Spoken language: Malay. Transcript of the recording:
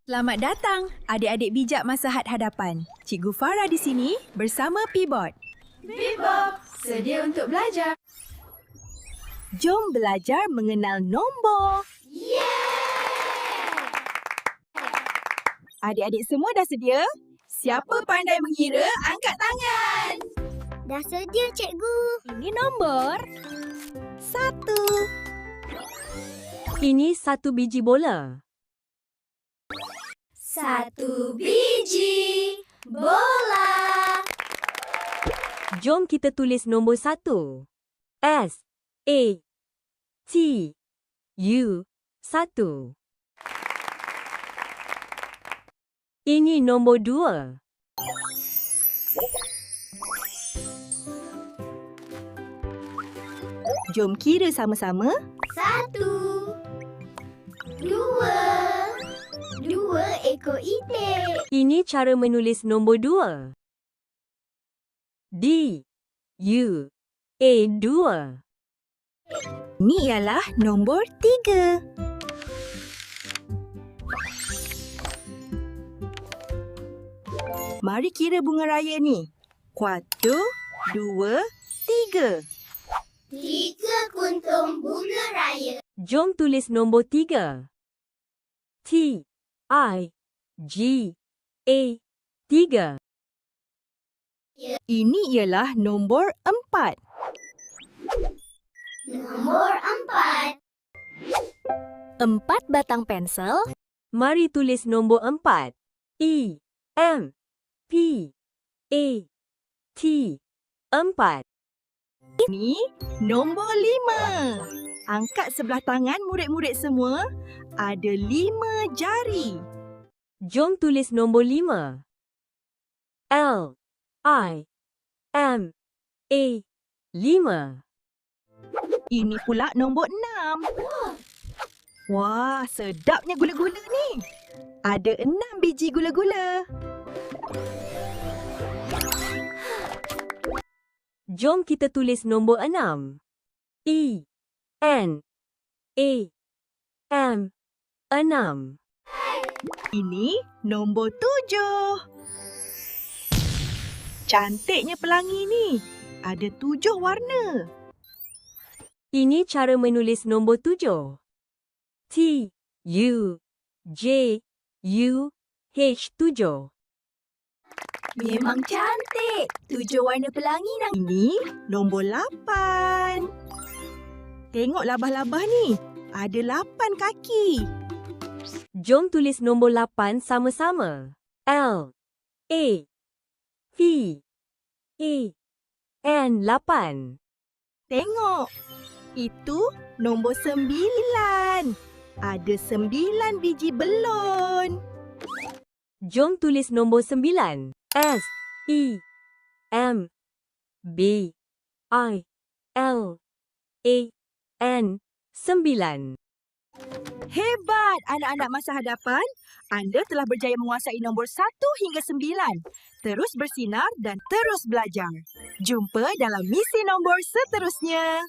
Selamat datang, adik-adik bijak masa had hadapan. Cikgu Farah di sini bersama P-Bot. P-Bot, sedia untuk belajar. Jom belajar mengenal nombor. Adik-adik semua dah sedia? Siapa pandai mengira, angkat tangan. Dah sedia, cikgu. Ini nombor 1. Ini 1 biji bola. 1 biji bola. Jom kita tulis nombor 1. S A T U 1. Ini nombor 2. Jom kira sama-sama. 1, 2 ekor itik. Ini cara menulis nombor 2. D U A 2. Ini ialah nombor 3. Mari kira bunga raya ni. 1, 2, 3. 3 kuntum bunga raya. Jom tulis nombor 3. T I G A 3. Ini ialah nombor 4. Nombor 4. 4 batang pensel. Mari tulis nombor 4. E M P A T 4. Ini nombor 5. Angkat sebelah tangan murid-murid semua. Ada 5 jari. Jom tulis nombor 5. L I M A 5. Ini pula nombor 6. Wah, sedapnya gula-gula ni. Ada 6 biji gula-gula. Jom kita tulis nombor 6. E N A M 6. Ini nombor 7. Cantiknya pelangi ni. Ada 7 warna. Ini cara menulis nombor 7. T U J U H 7. Memang cantik. 7 warna pelangi nang. Ini nombor 8. Tengok labah-labah ni. Ada 8 kaki. Jom tulis nombor 8 sama-sama. L A P A N 8. Tengok. Itu nombor 9. Ada 9 biji belon. Jom tulis nombor 9. S E M B I L A N 9. Hebat anak-anak masa hadapan. Anda telah berjaya menguasai nombor 1 hingga 9. Terus bersinar dan terus belajar. Jumpa dalam misi nombor seterusnya.